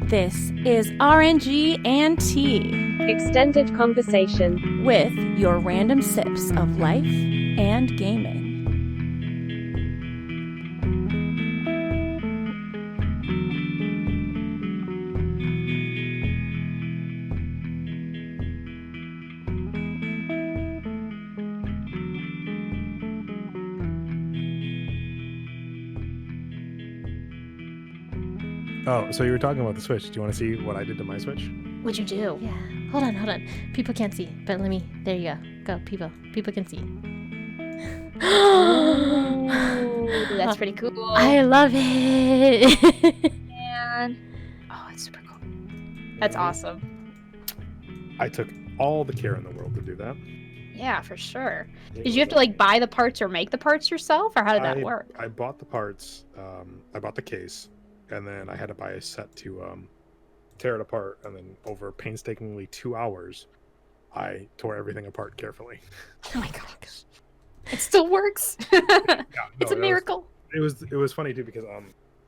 This is RNG and Tea, Extended conversation with your random sips of life and gaming. Oh, so you were talking about the Switch. Do you want to see what I did to my Switch? What'd you do? Yeah. Hold on. People can't see, but let me. There you go. Go, people. People can see. Ooh, that's pretty cool. I love it. Man. Oh, it's super cool. That's awesome. I took all the care in the world to do that. Yeah, for sure. Did you have to like buy the parts or make the parts yourself, or how did that work? I bought the parts. I bought the case, and then I had to buy a set to tear it apart. And then over painstakingly 2 hours, I tore everything apart carefully. Oh my gosh. It still works. It's a miracle. It was funny too because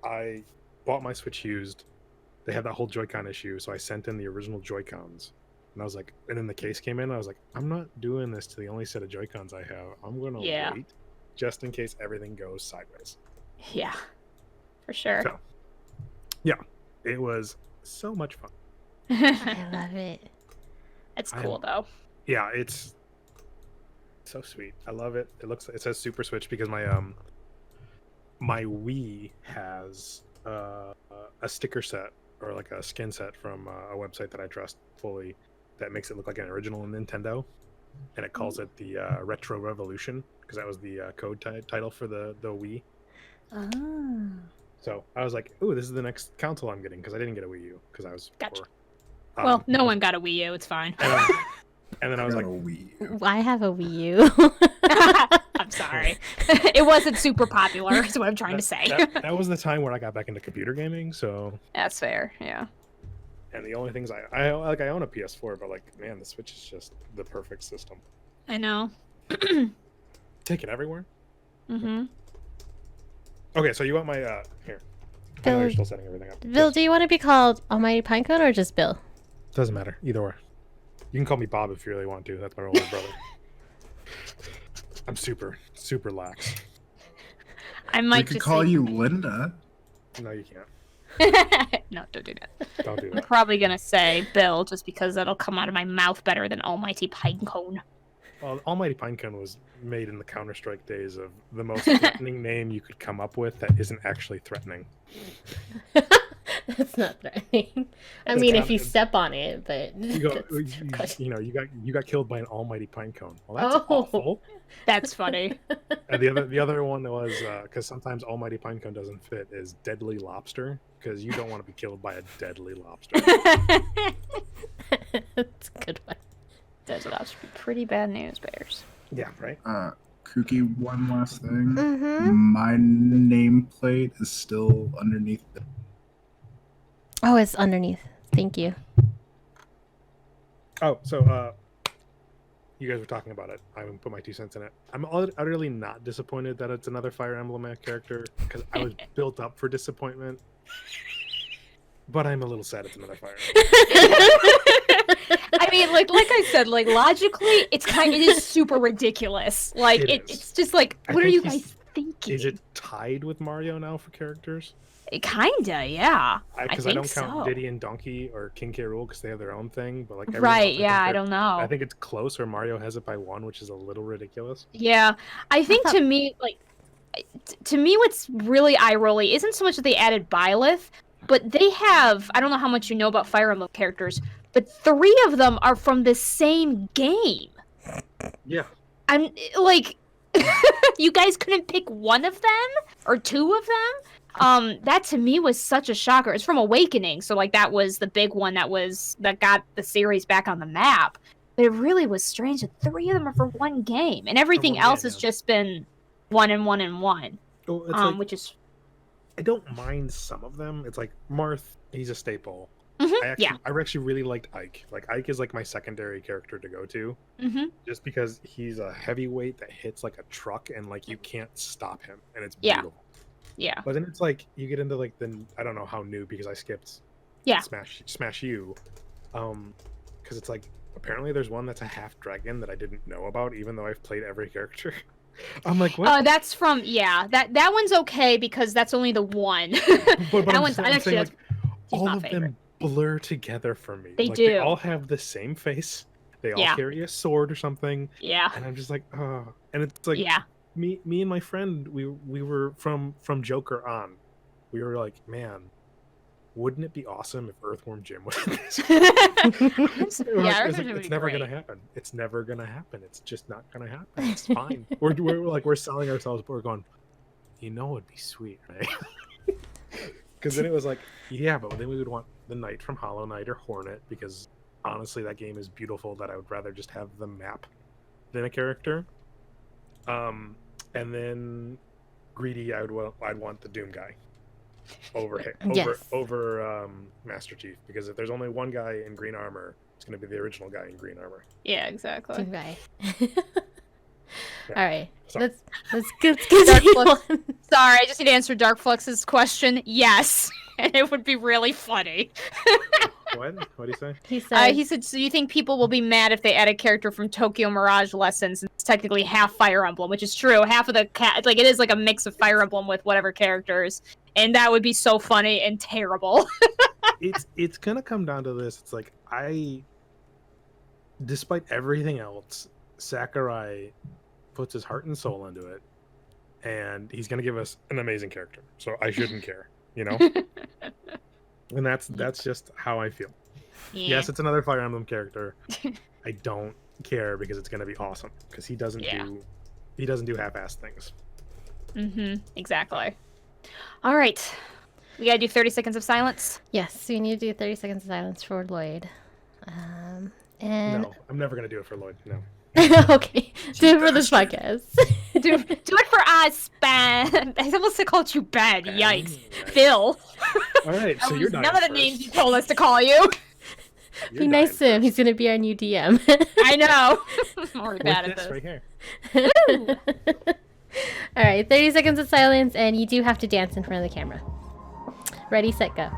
I bought my Switch used. They had that whole Joy-Con issue, so I sent in the original Joy-Cons. And I was like, and then the case came in, and I was like, I'm not doing this to the only set of Joy-Cons I have. I'm gonna wait just in case everything goes sideways. Yeah. For sure. So, yeah. It was so much fun. I love it. It's cool though. Yeah, it's so sweet. I love it. It says Super Switch because my my Wii has a sticker set or like a skin set from a website that I trust fully that makes it look like an original Nintendo, and it calls it the Retro Revolution because that was the code title for the Wii. Oh. So I was like, "Ooh, this is the next console I'm getting," because I didn't get a Wii U because I was Gotcha. poor. Well, no one got a Wii U. It's fine. And then I was like, I have a Wii U. I'm sorry. It wasn't super popular, is what I'm trying to say. That was the time where I got back into computer gaming, so... That's fair, yeah. And the only things I own a PS4, but like, man, the Switch is just the perfect system. I know. Take it everywhere. Mm-hmm. Okay, so you want my, here. I know you're still setting everything up. Bill, do you want to be called Almighty Pinecone or just Bill? Doesn't matter, either or. You can call me Bob if you really want to. That's my older brother. I'm super lax. I might could call you Linda. No, you can't. No, don't do that. Don't do I'm that. probably gonna say Bill just because that'll come out of my mouth better than Almighty Pinecone. Well, Almighty Pinecone was made in the Counter-Strike days of the most threatening name you could come up with that isn't actually threatening. That's not threatening. I mean, if you step on it, but you got killed by an almighty pine cone. Well, that's awful. That's funny. And the other one was because sometimes almighty pine cone doesn't fit is deadly lobster because you don't want to be killed by a deadly lobster. That's a good one. Deadly lobster be pretty bad news, bears. Yeah, right. Kooky, one last thing. Mm-hmm. My nameplate is still underneath the... Oh, it's underneath. Thank you. Oh, so you guys were talking about it. I put my 2 cents in it. I'm utterly not disappointed that it's another Fire Emblem character because I was built up for disappointment. But I'm a little sad it's another Fire Emblem. I mean, like I said, like logically, it is super ridiculous. Like it's just like, what are you guys thinking? Is it tied with Mario now for characters? Kinda, yeah. Because I don't count Diddy and Donkey or King K. Rool because they have their own thing. But like right, yeah, I don't know. I think it's close, or Mario has it by 1, which is a little ridiculous. Yeah, I think to me, what's really eye-rolly isn't so much that they added Byleth, but they have, I don't know how much you know about Fire Emblem characters, but 3 of them are from the same game. Yeah. I'm like, you guys couldn't pick one of them or 2 of them? That to me was such a shocker. It's from Awakening, so like that was the big one that got the series back on the map. But it really was strange that 3 of them are for one game, and everything else has just been 1 and 1 and 1. Well, which is, I don't mind some of them. It's like Marth, he's a staple. Mm-hmm. I actually really liked Ike. Like Ike is like my secondary character to go to, just because he's a heavyweight that hits like a truck and like you can't stop him, and it's beautiful. Yeah. But then it's like you get into like I don't know how new because I skipped Yeah. smash you, because it's like apparently there's one that's a half dragon that I didn't know about, even though I've played every character. I'm like, what? That's from that one's okay because that's only the one. But that I'm one's saying, actually like, she's all my of favorite. them blur together for me. They like, do. They all have the same face. They all carry a sword or something. Yeah. And I'm just like, oh. And it's like, me and my friend, we were from Joker on. We were like, man, wouldn't it be awesome if Earthworm Jim was in this? It's never gonna happen. It's never gonna happen. It's just not gonna happen. It's fine. we're selling ourselves, but we're going, you know, it'd be sweet, right? Because then it was like, yeah, but then we would want the Knight from Hollow Knight or Hornet, because honestly, that game is beautiful that I would rather just have the map than a character. And then Greedy, I'd want the Doom guy over Master Chief, because if there's only one guy in green armor, it's going to be the original guy in green armor. Yeah, exactly. Doom guy. Yeah. All right, Sorry. let's continue on. Sorry, I just need to answer Dark Flux's question. Yes, and it would be really funny. What do you say? He said, So you think people will be mad if they add a character from Tokyo Mirage Lessons? It's technically half Fire Emblem, which is true. Half of the it is like a mix of Fire Emblem with whatever characters, and that would be so funny and terrible. It's gonna come down to this. It's like, despite everything else, Sakurai puts his heart and soul into it, and he's gonna give us an amazing character. So I shouldn't care, you know. And that's just how I feel. Yeah. Yes, it's another Fire Emblem character. I don't care because it's gonna be awesome. Because he doesn't do half-assed things. Exactly. All right, we gotta do 30 seconds of silence. Yes, we need to do 30 seconds of silence for Lloyd. And No, I'm never gonna do it for Lloyd. No. okay, do it for this podcast. do it for us, Ben. I almost called you Ben. Yikes, Phil. All right, so you're dying none of the first. names you told us to call you. Be nice to him. He's gonna be our new DM. I know. I'm already bad at this this. right here. All right, 30 seconds of silence, and you do have to dance in front of the camera. Ready, set, go.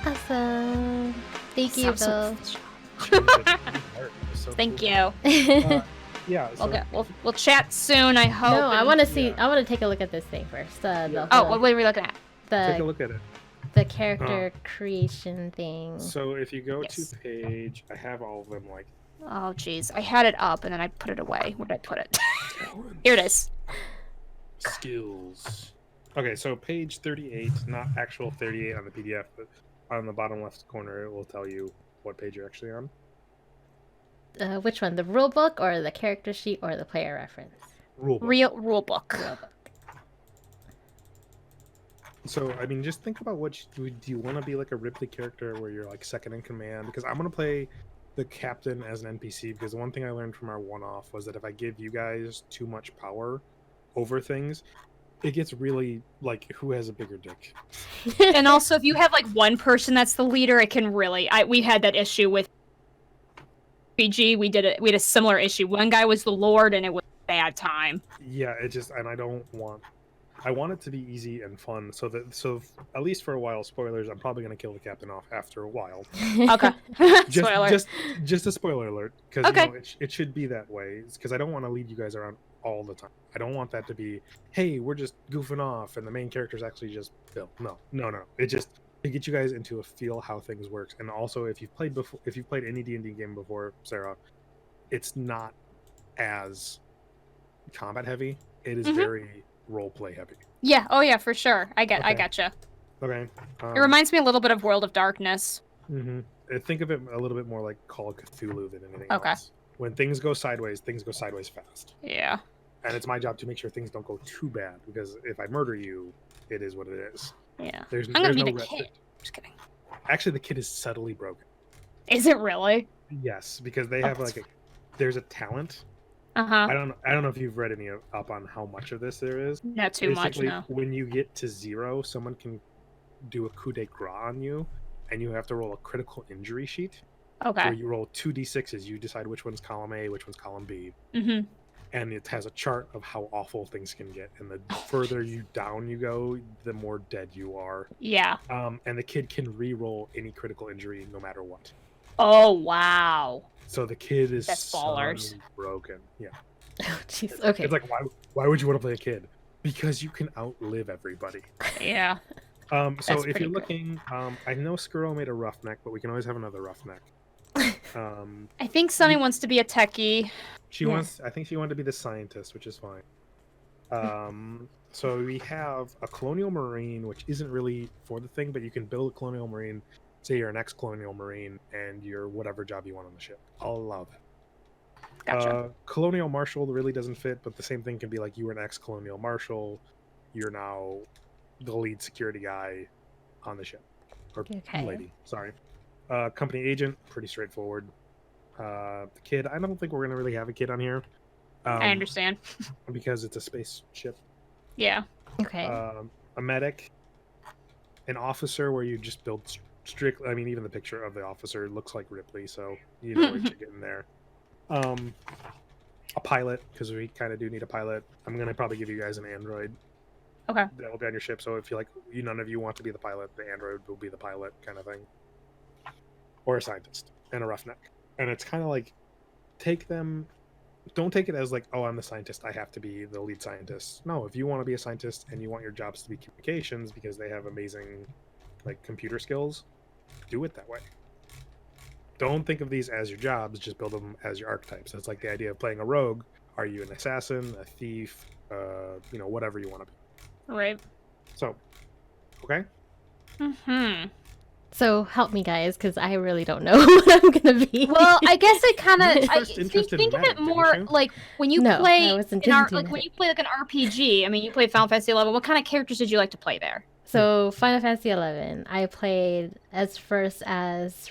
Awesome. Thank you, Bill. Thank you. Yeah. So, Okay, we'll chat soon. I hope. No, I want to see. I want to take a look at this thing first. What are we looking at? take a look at it. The character creation thing. So if you go to page, I have all of them like. Oh jeez, I had it up and then I put it away. Where did I put it? Here it is. Skills. Okay, so page 38, not actual 38 on the PDF, but on the bottom left corner, it will tell you what page you're actually on. Which one? The rule book or the character sheet or the player reference? Rule book. Rule book. So, I mean, just think about do you want to be like a Ripley character where you're like second in command? Because I'm going to play the captain as an NPC, because the one thing I learned from our one-off was that if I give you guys too much power over things, it gets really like who has a bigger dick. And also, if you have like one person that's the leader, it can really. We had that issue with PG. We had a similar issue. One guy was the Lord, and it was a bad time. Yeah, and I want it to be easy and fun, so at least for a while, spoilers, I'm probably gonna kill the captain off after a while. Okay. Just a spoiler alert, because it should be that way, because I don't want to lead you guys around all the time. I don't want that to be, hey, we're just goofing off and the main character's actually just Phil. No. It just to get you guys into a feel how things work. And also, if you've played any D&D game before, Sarah, it's not as combat heavy. It is very role play heavy. Yeah. Oh yeah, for sure. I gotcha. Okay. It reminds me a little bit of World of Darkness. Think of it a little bit more like Call of Cthulhu than anything else. When things go sideways fast. Yeah. And it's my job to make sure things don't go too bad, because if I murder you, it is what it is. Yeah. I'm gonna be the kid. Just kidding. Actually, the kid is subtly broken. Is it really? Yes, because they have there's a talent. Uh-huh. I don't know if you've read any up on how much of this there is. Not too much, no. When you get to 0, someone can do a coup de grace on you, and you have to roll a critical injury sheet. Okay. where you roll 2d6s. You decide which one's column A, which one's column B. Mm-hmm. And it has a chart of how awful things can get. And the further you down you go, the more dead you are. Yeah. And the kid can re-roll any critical injury no matter what. Oh, wow. So the kid is That's ballers. suddenly broken. Yeah. Oh, jeez. Okay. It's like, why would you want to play a kid? Because you can outlive everybody. Yeah. So That's if pretty you're good. looking, I know Skuro made a roughneck, but we can always have another roughneck. I think Sunny wants to be a techie. I think she wanted to be the scientist, which is fine. So we have a colonial marine, which isn't really for the thing, but you can build a colonial marine. Say you're an ex-colonial marine, and you're whatever job you want on the ship. I'll allow that. Gotcha. Colonial marshal really doesn't fit, but the same thing can be like you were an ex-colonial marshal. You're now the lead security guy on the ship, or Okay. lady. Sorry. Company agent, pretty straightforward. The kid, I don't think we're gonna really have a kid on here. I understand. Because it's a spaceship. Yeah. Okay. A medic, an officer, where you just build strictly. I mean, even the picture of the officer looks like Ripley, so you know what you're getting there. A pilot, because we kind of do need a pilot. I'm gonna probably give you guys an android. Okay. That will be on your ship. So if you like, none of you want to be the pilot, the android will be the pilot, kind of thing. Or a scientist and a roughneck. And it's kind of like, don't take it as like, oh, I'm the scientist, I have to be the lead scientist. No, if you want to be a scientist and you want your jobs to be communications because they have amazing like computer skills, do it that way. Don't think of these as your jobs, just build them as your archetypes. It's like the idea of playing a rogue. Are you an assassin, a thief, whatever you want to be. Right. So, okay? Mm-hmm. So help me, guys, because I really don't know what I'm gonna be. Well, I guess it kind You of. were first interested Think in of it magic, didn't more you? like when you No, play I wasn't an into like when magic. you play like an RPG. I mean, you played Final Fantasy 11. What kind of characters did you like to play there? So Final Fantasy 11, I played as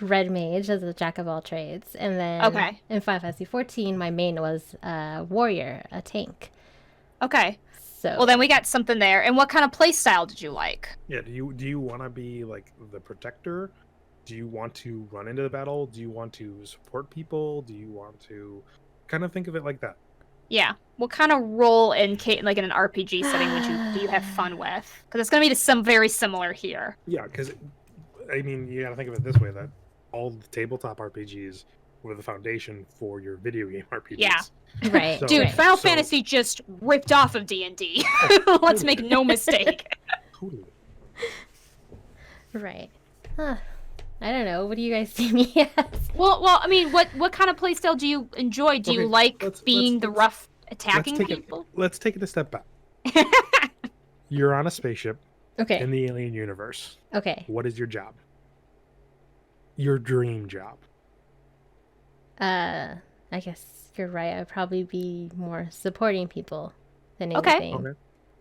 Red Mage, as a jack of all trades, and then Okay. in Final Fantasy 14, my main was warrior, a tank. Okay. So Well, then we got something there. And what kind of play style did you like? Yeah, do you want to be like the protector? Do you want to run into the battle? Do you want to support people? Do you want to kind of think of it like that? Yeah. What kind of role in like in an RPG setting do you have fun with? Because it's going to be some very similar here. Yeah, because I mean, you got to think of it this way: that all the tabletop RPGs were the foundation for your video game RPGs. Yeah. right, So- Dude, right. Final so- Fantasy just ripped off of D&D. Let's make no mistake. Totally. right. Huh. I don't know. What do you guys see me as? Well, I mean, what kind of playstyle do you enjoy? Do you Okay, like let's- being the rough attacking take people? Let's take it a step back. You're on a spaceship Okay. in the alien universe. Okay. What is your job? Your dream job. I guess you're right. I'd probably be more supporting people than Okay. anything. Okay.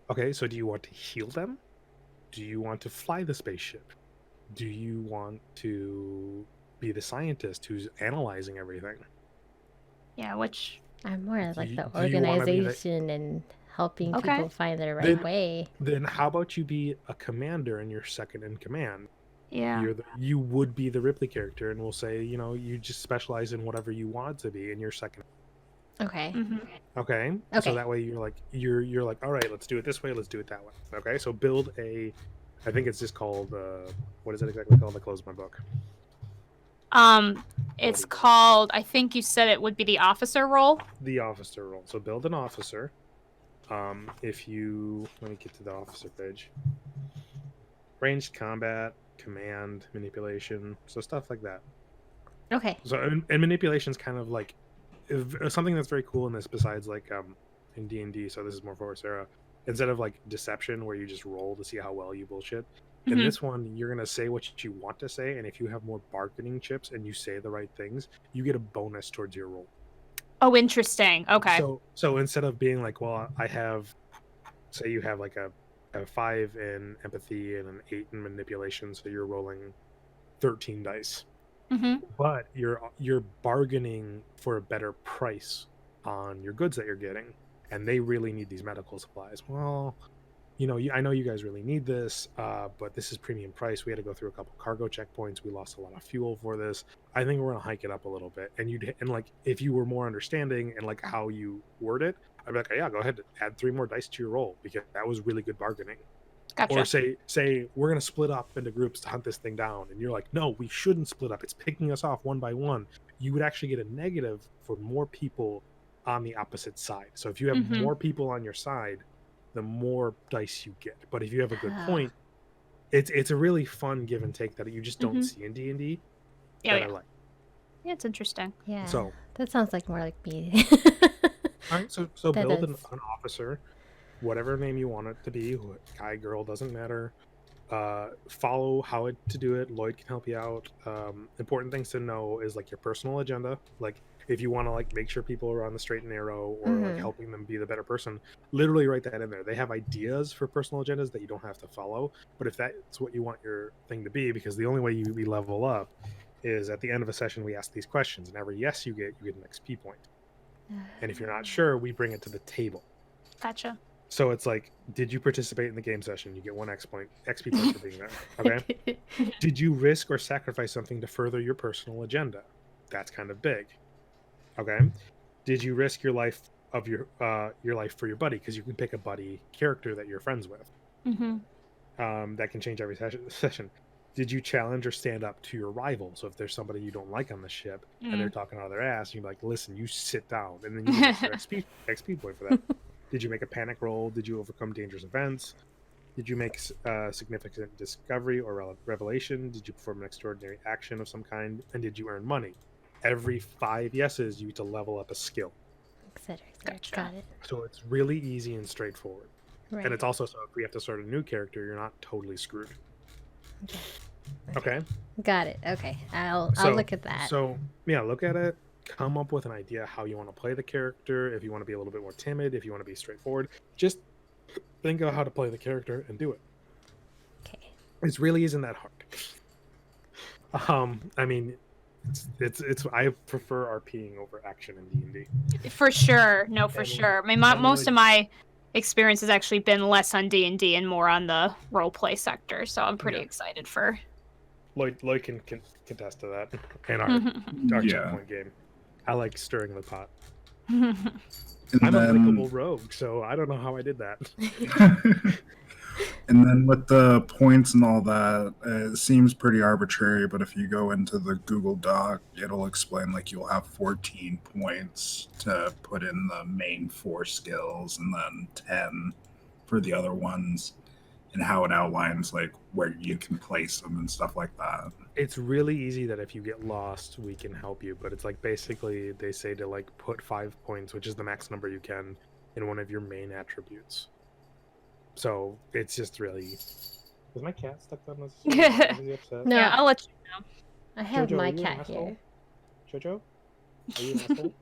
Okay, so do you want to heal them? Do you want to fly the spaceship? Do you want to be the scientist who's analyzing everything? Yeah, which I'm more like you- the do you wanna be the- organization and helping Okay. people find their right Then- way. Then how about you be a commander and you're second in command? yeah. You would be the Ripley character, and we'll say, you just specialize in whatever you want to be, and you're second. Okay. Mhm. Okay. Okay. So that way you're like, all right, let's do it this way, let's do it that way. Okay. So build I think it's just called what is it exactly called? I closed my book. It's called. I think you said it would be the officer role. The officer role. So build an officer. Let me get to the officer page. Ranged combat, command, manipulation, so stuff like that. Okay. So and manipulation is kind of like something that's very cool in this. Besides like in D&D, so this is more for Sarah. Instead of like deception, where you just roll to see how well you bullshit. In Mhm. this one, you're gonna say what you want to say, and if you have more bargaining chips and you say the right things, you get a bonus towards your roll. Oh, interesting. Okay. So instead of being like, well, say you have like a 5 in empathy and an 8 in manipulation, so you're rolling 13 dice. hmm But you're bargaining for a better price on your goods that you're getting, and they really need these medical supplies. Well, I know you guys really need this, but this is premium price. We had to go through a couple cargo checkpoints. We lost a lot of fuel for this. I think we're gonna hike it up a little bit. And like if you were more understanding and like how you word it, I'd be like, yeah, go ahead, add 3 more dice to your roll because that was really good bargaining. Gotcha. Or say we're gonna split up into groups to hunt this thing down, and you're like, no, we shouldn't split up. It's picking us off one by one. You would actually get a negative for more people on the opposite side. So if you have Mhm. more people on your side, the more dice you get. But if you have a good point, it's a really fun give and take that you just don't see in D&D Yeah, that yeah. I like. Yeah, it's interesting. Yeah. So That sounds like more like me. all right, so That build an is. officer, whatever name you want it to be, guy, girl, doesn't matter. Follow how to do it. Lloyd can help you out. Important things to know is like your personal agenda. Like if you want to like make sure people are on the straight and narrow or like helping them be the better person, literally write that in there. They have ideas for personal agendas that you don't have to follow, but if that's what you want your thing to be, because the only way we level up is at the end of a session we ask these questions, and every yes you get an XP point. And if you're not sure, we bring it to the table. Gotcha. So it's like, did you participate in the game session? You get 1 XP point for being there. Okay. Did you risk or sacrifice something to further your personal agenda? That's kind of big. Okay. Did you risk your life of your life for your buddy? Because you can pick a buddy character that you're friends with. That can change every session. Did you challenge or stand up to your rival? So if there's somebody you don't like on the ship and they're talking out of their ass, you're like, listen, you sit down, and then you get an XP point for that. Did you make a panic roll? Did you overcome dangerous events? Did you make significant discovery or revelation? Did you perform an extraordinary action of some kind? And did you earn money? Every 5 yeses, you get to level up a skill. Etc. Gotcha. Got it. So it's really easy and straightforward. Right. And it's also so if we have to start a new character, you're not totally screwed. Okay. Got it. Okay. I'll look at that. So yeah, look at it. Come up with an idea how you want to play the character. If you want to be a little bit more timid, if you want to be straightforward, just think of how to play the character and do it. Okay. It really isn't that hard. I mean, it's I prefer RPing over action in D&D. For sure. No, for And sure. I mean, I'm most really- of my experience has actually been less on D&D and more on the role play sector, so I'm pretty Yeah. excited for. Lloyd can contest to that in our Yeah. checkpoint game. I like stirring the pot. And I'm a then, likable rogue, so I don't know how I did that. and then with the points and all that, it seems pretty arbitrary, but if you go into the Google Doc, it'll explain like you'll have 14 points to put in the main 4 skills and then 10 for the other ones, and how it outlines like where you can place them and stuff like that. It's really easy that if you get lost, we can help you, but it's like basically they say to like put 5 points, which is the max number you can, in one of your main attributes. So it's just really. Is my cat stuck on this? Is he upset? No, Yeah, I'll let you know. I have Jojo, my are you an cat asshole? here. Jojo, are you an asshole?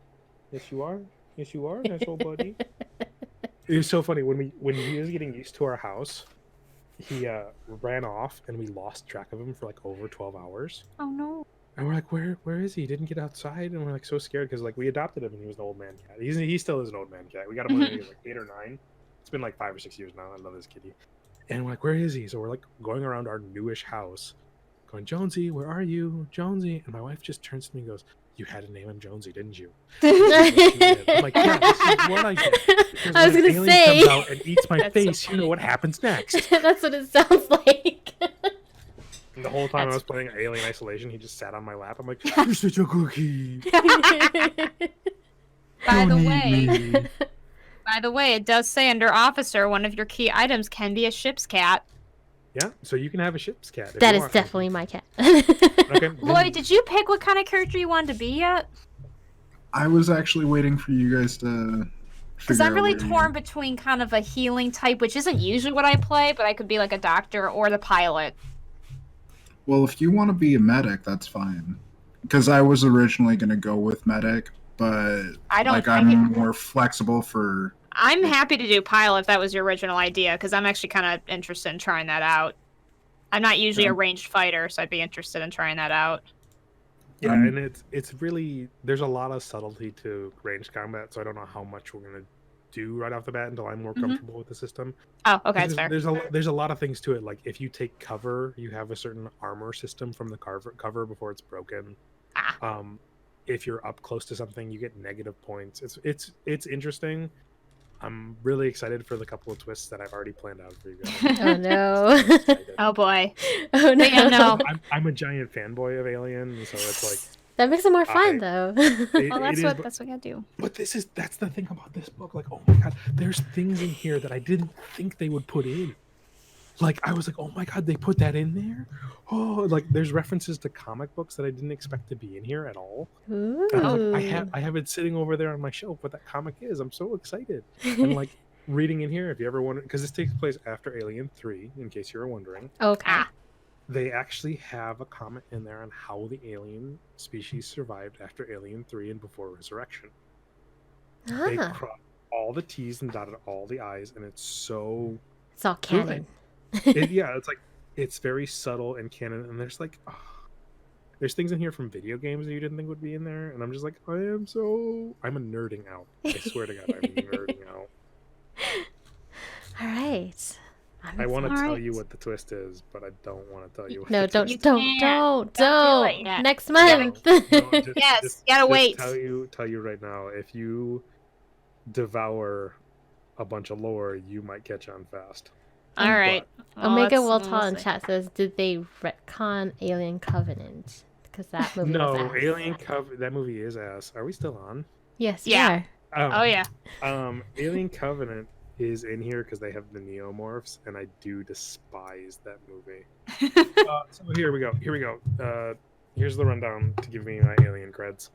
Yes, you are. Yes, you are an asshole, buddy. It was so funny when he was getting used to our house. He ran off and we lost track of him for like over 12 hours. Oh no. And we're like, where is he? He didn't get outside, and we're like so scared because like we adopted him and he was an old man cat. He still is an old man cat. We got him when he was like 8 or 9. It's been like 5 or 6 years now. I love this kitty. And we're like, where is he? So we're like going around our newish house, going, Jonesy, where are you, Jonesy? And my wife just turns to me and goes, you had to name him Jonesy, didn't you? I'm like, yeah, this is what I did. Because I was when an gonna alien say. comes out and eats my That's so face, you know what happens next. That's what it sounds like. And the whole time I That's was playing Alien Isolation, he just sat on my lap. I'm like, you're such a cookie. By the Don't eat way, me. it does say under officer, one of your key items can be a ship's cat. Yeah, so you can have a ship's cat. if That you is want. definitely my cat. Okay. Lloyd, did you pick what kind of character you wanted to be yet? I was actually waiting for you guys to. Because figure I'm out really where you- torn between kind of a healing type, which isn't usually what I play, but I could be like a doctor or the pilot. Well, if you want to be a medic, that's fine. Because I was originally going to go with medic, but I don't. like I I'm can- more flexible for. I'm happy to do pilot if that was your original idea, because I'm actually kind of interested in trying that out. I'm not usually a Yeah. ranged fighter, so I'd be interested in trying that out. Yeah, and it's really there's a lot of subtlety to ranged combat, so I don't know how much we're gonna do right off the bat until I'm more Mhm. comfortable with the system. Oh, okay, that's There's, fair. there's a lot of things to it. Like if you take cover, you have a certain armor system from the cover before it's broken. Ah. If you're up close to something, you get negative points. It's interesting. I'm really excited for the couple of twists that I've already planned out for you guys. Oh no. Oh boy. Oh no. Yeah, no. I'm a giant fanboy of Alien, so it's like That makes it more fun though. Well, it is, that's what I do. but that's the thing about this book. Like, oh my god, there's things in here that I didn't think they would put in. Like, I was like, oh my god, they put that in there. Oh, like there's references to comic books that I didn't expect to be in here at all. Ooh. And I was like, I have it sitting over there on my shelf. What that comic is? I'm so excited. And like reading in here, if you ever want, because this takes place after Alien 3, in case you were wondering. Okay. Ah. They actually have a comment in there on how the alien species survived after Alien 3 and before Resurrection. They Ah. crossed all the T's and dotted all the I's, and it's so It's all canon. yeah, it's like it's very subtle and canon, and there's like there's things in here from video games that you didn't think would be in there, and I'm just like, I'm a nerding out. I swear to God, I'm nerding out. All right. I want to All tell right. you what the twist is, but I don't want to tell you what No, the don't, twist don't, can't. don't, Don't do it don't. yet. Next is. month. No, Yes, gotta wait. Tell you right now, if you devour a bunch of lore, you might catch on fast. All right. Omega Well, let's- Wiltall in see. chat says, did they retcon Alien Covenant? Because that movie was No, ass. Alien that movie is ass. Are we still on? Yes, Yeah. yeah. Oh yeah. Alien Covenant is in here because they have the neomorphs, and I do despise that movie. So here we go. Here's the rundown to give me my Alien creds.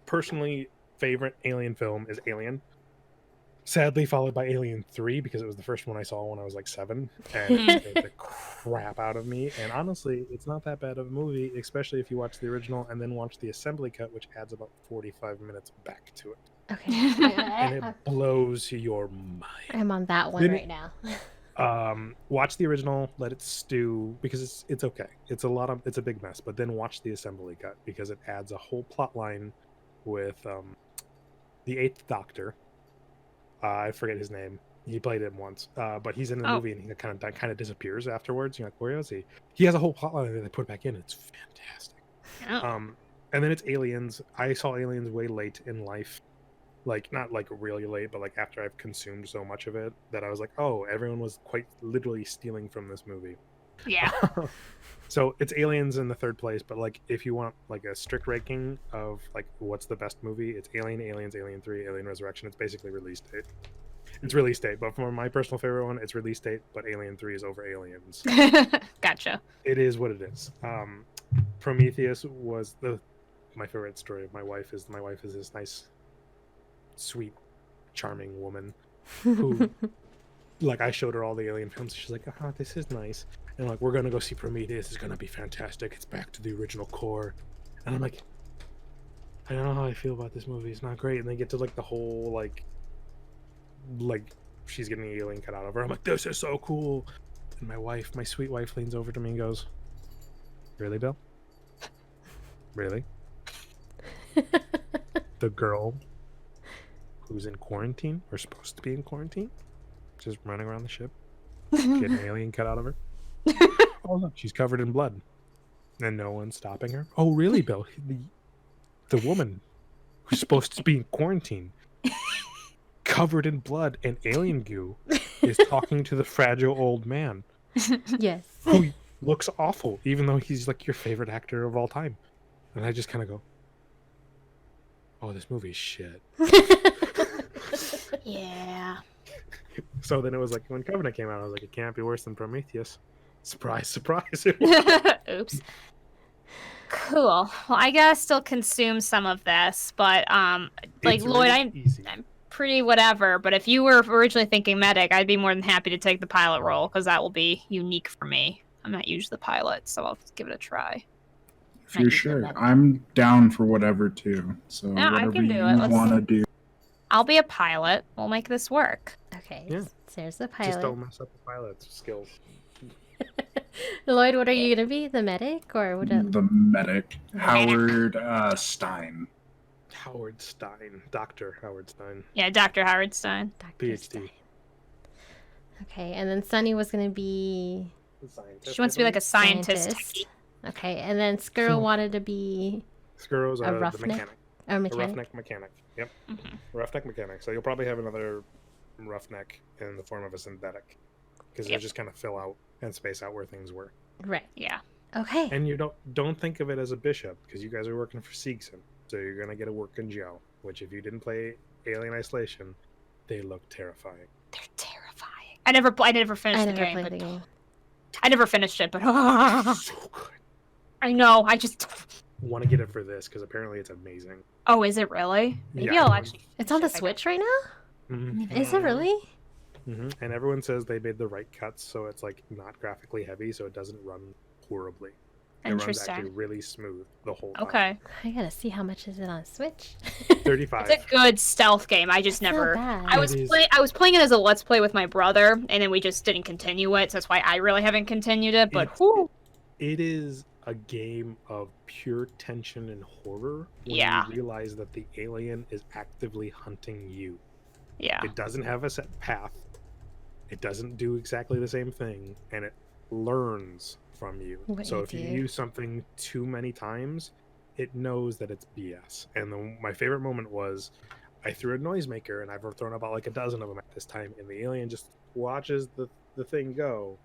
Personally, favorite Alien film is Alien. Sadly, followed by Alien 3 because it was the first one I saw when I was like 7, and it scared the crap out of me. And honestly, it's not that bad of a movie, especially if you watch the original and then watch the assembly cut, which adds about 45 minutes back to it, Okay. and it blows your mind. I'm on that one Then- right now. Watch the original, let it stew because it's okay. It's a big mess, but then watch the assembly cut because it adds a whole plot line with the Eighth Doctor. I forget his name. He played him once, but he's in the movie and he kind of disappears afterwards. You're like, where is he? He has a whole plot line that they put back in. It's fantastic. Oh. And then it's Aliens. I saw Aliens way late in life. Like, not like really late, but like after I've consumed so much of it that I was like, oh, everyone was quite literally stealing from this movie. Yeah. So it's Aliens in the third place, but like if you want like a strict ranking of like what's the best movie, it's Alien, Aliens, Alien 3, Alien Resurrection. It's basically release date. It's release date, but for my personal favorite one, it's release date, but Alien 3 is over Aliens. Gotcha. It is what it is. Prometheus was my favorite story of my wife is this nice, sweet, charming woman who like I showed her all the Alien films. She's like, this is nice. And like, we're gonna go see Prometheus. It's gonna be fantastic. It's back to the original core. And I'm like, I don't know how I feel about this movie. It's not great. And they get to like the whole like she's getting the alien cut out of her. I'm like, this is so cool. And my sweet wife, leans over to me and goes, "Really, Bill? Really? The girl who's in quarantine or supposed to be in quarantine, just running around the ship, getting an alien cut out of her? Oh look, she's covered in blood, and no one's stopping her. Oh really, Bill? The woman who's supposed to be in quarantine, covered in blood and alien goo, is talking to the fragile old man Yes. who looks awful, even though he's like your favorite actor of all time." And I just kind of go, "Oh, this movie's shit." Yeah. So then it was like when Covenant came out, I was like, it can't be worse than Prometheus. Surprise, surprise. Oops. Cool. Well, I gotta still consume some of this, but like It's Lloyd, really easy. I'm pretty whatever. But if you were originally thinking medic, I'd be more than happy to take the pilot role because that will be unique for me. I'm not usually the pilot, so I'll give it a try. If you're sure, I'm down for whatever too. So No, I whatever can do you it. Let's- want to do. I'll be a pilot. We'll make this work. Okay. Yeah. So there's the Just don't pilot. mess up the pilot's skills. Lloyd, what are you gonna be? The medic or what? The medic, Howard Stein. Howard Stein, Dr. Howard Stein, Yeah, Dr. Howard Stein. Dr. PhD. Stein. Okay, and then Sunny was gonna be Scientist, She wants to be like a scientist. scientist. Okay, and then Skirl wanted to be Skurrow's a the roughneck? mechanic. a A mechanic. roughneck mechanic. Yep. Mhm. Roughneck mechanic. So you'll probably have another roughneck in the form of a synthetic, because they Yep. just kind of fill out and space out where things were. Right. Yeah. Okay. And you don't think of it as a bishop, because you guys are working for Siegson, so you're gonna get a working Joe. Which, if you didn't play Alien Isolation, they look terrifying. They're terrifying. I never finished I the never game. played But the game. I never finished it, but So good. I know. I just. Want to get it for this because apparently it's amazing. Oh, is it really? Maybe Yeah. I'll actually. It's on the finish it. Switch right now? Mm-hmm. Is it really? And everyone says they made the right cuts, so it's like not graphically heavy, so it doesn't run horribly. It runs actually Interesting. really smooth the whole time. Okay. I gotta see how much is it on Switch. 35. It's a good stealth game. I just It's not never. bad. I was It is. I was playing it as a let's play with my brother, and then we just didn't continue it. So that's why I really haven't continued it. But It's- whew, It is a game of pure tension and horror when Yeah. you realize that the alien is actively hunting you. yeah, It doesn't have a set path. It doesn't do exactly the same thing, and it learns from you. What So you if you do. use something too many times, it knows that it's BS. And my favorite moment was I threw a noisemaker, and I've thrown about like a dozen of them at this time, and the alien just watches the thing go,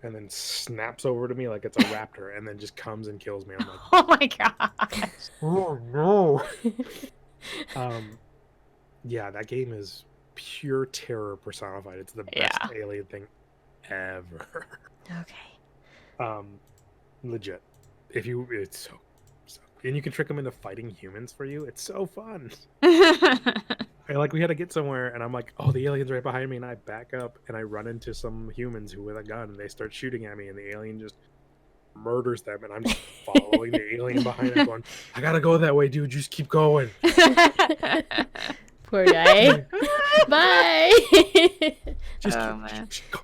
and then snaps over to me like it's a raptor, and then just comes and kills me. I'm like, oh my god, oh no. Yeah, that game is pure terror personified. It's the best Yeah. alien thing ever. Okay. Legit. It's so, and you can trick them into fighting humans for you. It's so fun. We had to get somewhere, and I'm like, oh, the alien's right behind me, and I back up, and I run into some humans who with a gun, and they start shooting at me, and the alien just murders them, and I'm just following the alien behind them, going, I gotta go that way, dude. Just keep going. Poor guy. Bye. Just Oh, keep, man. just go.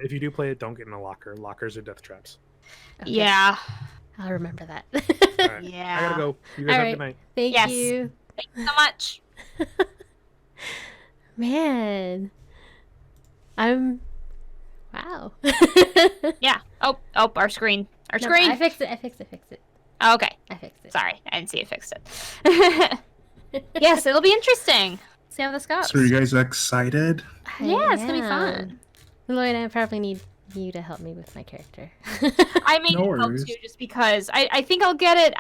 If you do play it, don't get in a locker. Lockers are death traps. Okay, yeah, I'll remember that. All right. yeah. I gotta go. You guys All have a right. good night. Thank Yes. you. Thank you so much. Man. Wow. Yeah. Oh, our screen. Our No, screen. I fixed it. Oh, okay. I fixed it. Sorry, I didn't see it fixed it. Yes, it'll be interesting. See how this goes. So are you guys excited? Yeah, it's gonna be am. fun. Lloyd, I probably need you to help me with my character. I may No need help worries. too, just because I think I'll get it.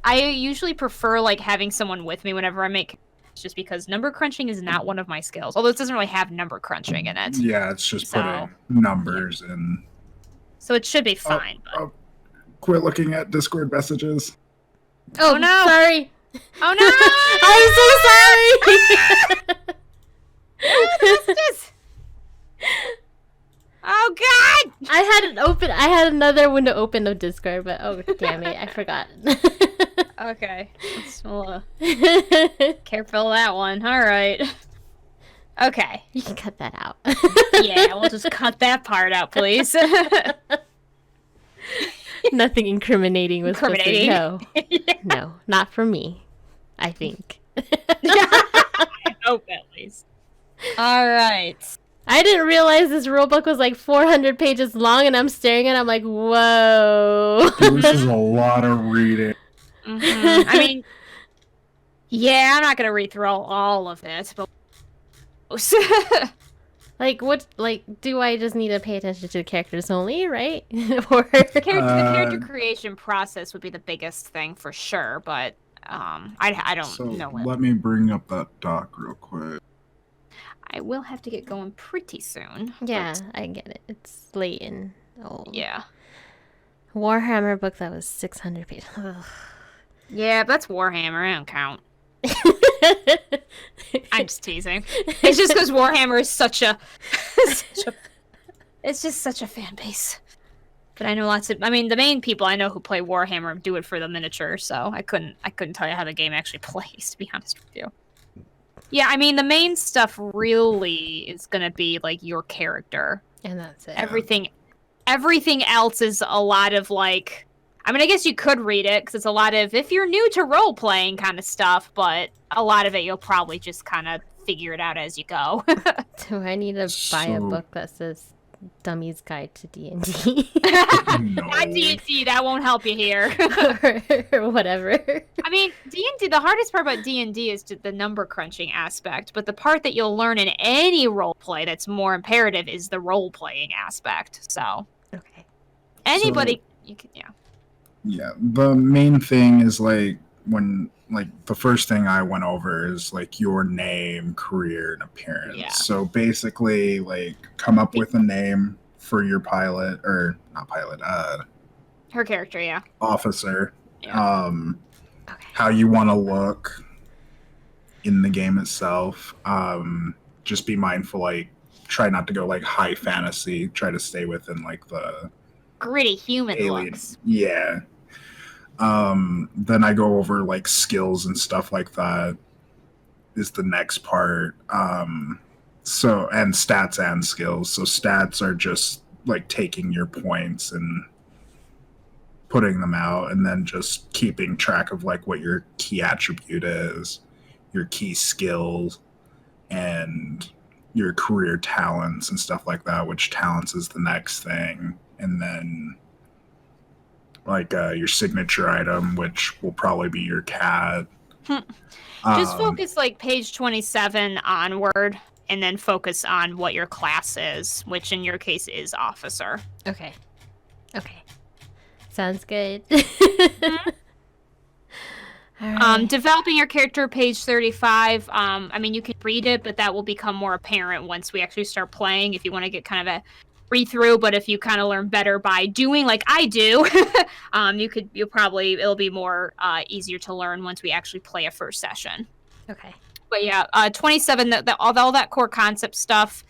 I usually prefer like having someone with me whenever I make, just because number crunching is not one of my skills. Although it doesn't really have number crunching in it, Yeah, it's just So- putting numbers in. so it should be fine. but... Oh, quit looking at Discord messages. Oh, no. Sorry. Oh no! I'm so sorry. What's this? Oh god! I had another window open of Discord, but oh damn it, I forgot. Okay, we'll careful of that one. All right. Okay. You can cut that out. Yeah, we'll just cut that part out, please. Nothing incriminating was Incriminating. supposed to Yeah, No, not for me. I think. I hope at least. All right. I didn't realize this rulebook was like 400 pages long, and I'm staring at it. I'm like, whoa. Dude, this is a lot of reading. I mean, yeah, I'm not gonna read through all of it, but Like, what? Like, do I just need to pay attention to the characters only, right? Or the character Uh, creation process would be the biggest thing for sure. But I don't So know what. let me bring up that doc real quick. I will have to get going pretty soon. but yeah, I get it. It's late and old. yeah. Warhammer book that was 600 pages. Ugh. Yeah, but that's Warhammer. I don't count. I'm just teasing. It's just because Warhammer is such a, it's just such a fan base. But I know lots of. I mean, the main people I know who play Warhammer do it for the miniature. So I couldn't tell you how the game actually plays, to be honest with you. Yeah, I mean, the main stuff really is gonna be like your character. And that's it. Everything else is a lot of like, I mean, I guess you could read it because it's a lot of, if you're new to role playing kind of stuff, but a lot of it you'll probably just kind of figure it out as you go. Do I need to buy a So- book that says Dummy's Guide to D&D? No. Not D&D, that won't help you here. or whatever. I mean, D&D, the hardest part about D&D is the number crunching aspect, but the part that you'll learn in any role play that's more imperative is the role playing aspect. So, Okay. anybody, you can, yeah. Yeah, the main thing is like when like the first thing I went over is like your name, career, and appearance. Yeah. So basically, like come up with a name for your pilot or not pilot, Her character, yeah. officer. Yeah. Okay. How you want to look in the game itself. Just be mindful, like try not to go like high fantasy. Try to stay within like the Gritty human alien. looks. Yeah. Then I go over like skills and stuff like that is the next part. So and stats and skills. So stats are just like taking your points and putting them out, and then just keeping track of like what your key attribute is, your key skills, and your career talents and stuff like that, which talents is the next thing. And then like your signature item, which will probably be your cat. Just focus like page 27 onward, and then focus on what your class is, which in your case is officer. Okay. Okay. Sounds good. Alright. Developing your character, page 35. I mean, you can read it, but that will become more apparent once we actually start playing. If you want to get kind of a read through, but if you kind of learn better by doing, like I do, it'll be more easier to learn once we actually play a first session. Okay. But yeah, 27. All that core concept stuff.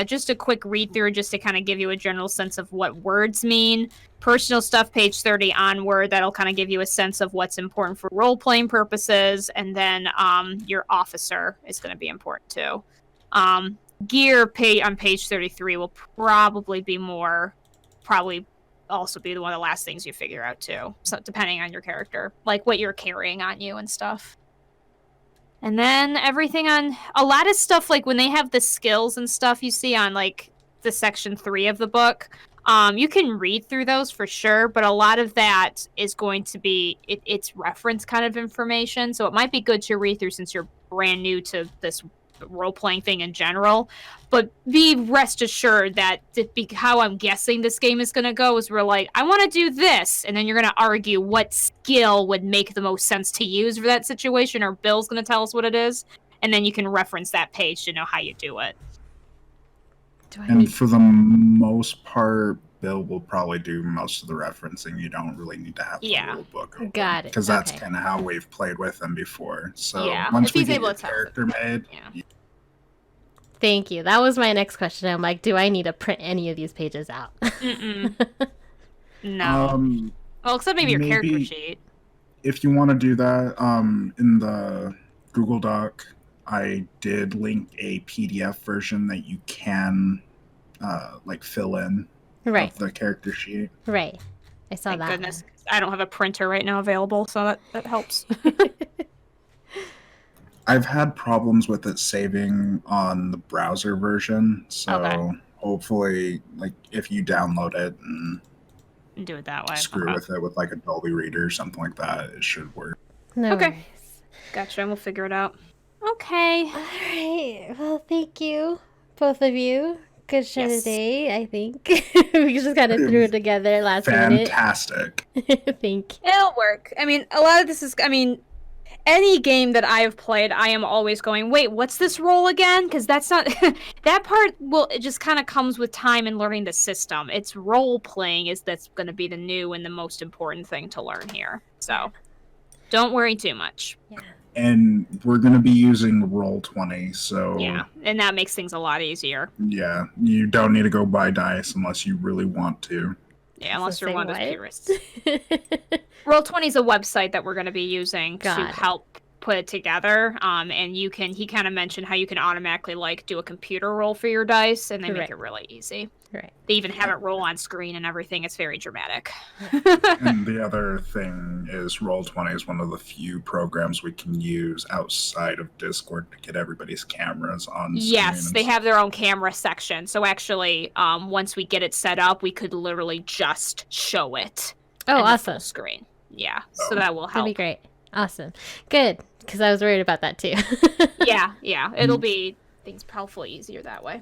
Just a quick read through, just to kind of give you a general sense of what words mean. Personal stuff, page 30 onward, that'll kind of give you a sense of what's important for role-playing purposes, and then your officer is going to be important too. Gear on page 33 will probably also be one of the last things you figure out too, so depending on your character, like what you're carrying on you and stuff. And then everything on a lot of stuff, like when they have the skills and stuff you see on like the section 3 of the book, you can read through those for sure, but a lot of that is going to be it's reference kind of information, so it might be good to read through since you're brand new to this role-playing thing in general. But be rest assured that how I'm guessing this game is going to go is we're like, I want to do this, and then you're going to argue what skill would make the most sense to use for that situation, or Bill's going to tell us what it is, and then you can reference that page to know how you do it. Do I And need... for the most part, Bill will probably do most of the referencing. You don't really need to have the Yeah. rule book open. Got it. Because that's Okay. kind of how we've played with him before. So Yeah, once if we he's get able your to tell. character made, Yeah. Thank you. That was my next question. I'm like, do I need to print any of these pages out? Mm-mm. No. Well, except maybe your character maybe- sheet. if you want to do that, in the Google Doc, I did link a PDF version that you can like fill in Right. of the character sheet. Right. I saw Thank that. goodness. I don't have a printer right now available, so that helps. I've had problems with it saving on the browser version, so Okay. hopefully, like if you download it and Do it that way. screw Okay. with it with like a Dolby Reader or something like that, it should work. No Okay. worries. Gotcha. We'll figure it out. Okay. All right. Well, thank you, both of you. Good show Yes. today, I think. We just kind of threw it together last minute. Fantastic. Thank you. It'll work. I mean, a lot of this is, any game that I have played, I am always going, wait, what's this role again? Because that's not, that part it just kind of comes with time and learning the system. It's role playing that's going to be the new and the most important thing to learn here. So don't worry too much. And we're going to be using Roll20, so Yeah. And that makes things a lot easier. yeah, you don't need to go buy dice unless you really want to. Yeah, unless So you're say one of those what? purists. Roll20 is a website that we're going to be using Got to it. help put it together. And he kind of mentioned how you can automatically like do a computer roll for your dice, and they make it really easy. Right. They even have it roll on screen and everything. It's very dramatic. And the other thing is Roll20 is one of the few programs we can use outside of Discord to get everybody's cameras on screen. Yes, they have their own camera section. So actually, once we get it set up, we could literally just show it. Oh, in the awesome. full screen. Yeah, so that will help. That'd be great. Awesome. Good, because I was worried about that too. Yeah. It'll be things hopefully easier that way.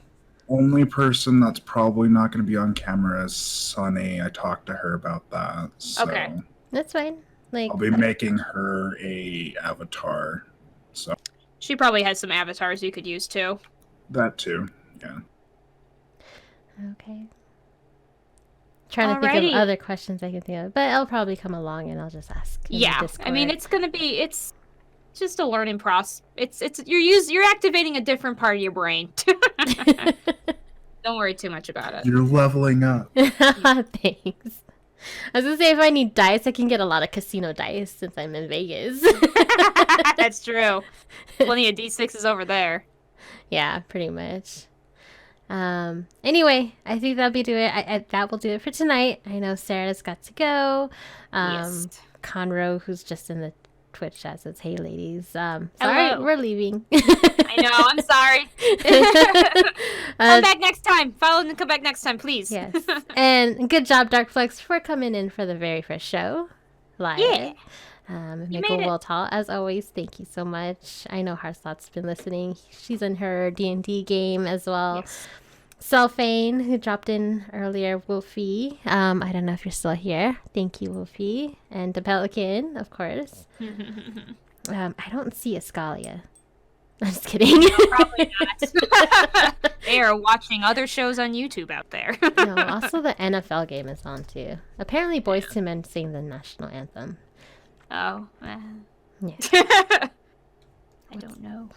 Only person that's probably not going to be on camera is Sunny. I talked to her about that. So Okay. That's fine. Like, I'll be making her a avatar. So She probably has some avatars you could use too. that too. Yeah. okay. Trying to think Alrighty. of other questions I can think of, but I'll probably come along and I'll just ask. in the Yeah, I mean Discord. it's just a learning process. You're activating a different part of your brain. Don't worry too much about it. You're leveling up. Thanks. I was gonna say if I need dice, I can get a lot of casino dice since I'm in Vegas. That's true. Plenty of D6s over there. Yeah, pretty much. Anyway, I think that'll be do it. That will do it for tonight. I know Sarah's got to go. Yes. Conroe, who's just in the Twitch chat, says, "Hey, ladies. Sorry, Hello. we're leaving." I know. I'm sorry. Come back next time. Follow and come back next time, please. Yes. And good job, Darkflex, for coming in for the very first show live. Yeah. Nicole made it. Woltall, as always, thank you so much. I know Harslot's been listening. She's in her D&D game as well. Yes. Selfane, who dropped in earlier, Wolfie. I don't know if you're still here. Thank you, Wolfie. And the Pelican, of course. I don't see Escalia. I'm just kidding. Probably not. They are watching other shows on YouTube out there. No, also the NFL game is on too. Apparently, Boyz II Men sing the national anthem. Oh. Yeah, I don't know.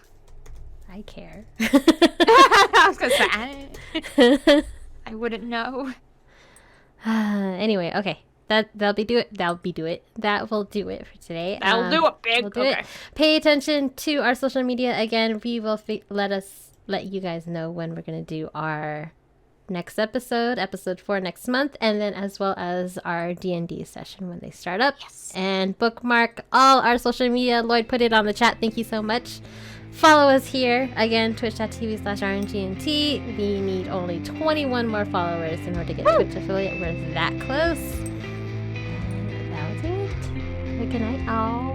I care. I was gonna say I wouldn't know. Anyway, okay. That will do it. That will do it for today. That'll do it, big. We'll do Okay. it. Pay attention to our social media. Again, we will let you guys know when we're gonna do our next episode 4 next month, and then as well as our D&D session when they start up. Yes. And bookmark all our social media. Lloyd put it on the chat. Thank you so much. Follow us here. Again, twitch.tv/RNGNT. We need only 21 more followers in order to get Twitch affiliate. We're that close. And that was it. Good night, all.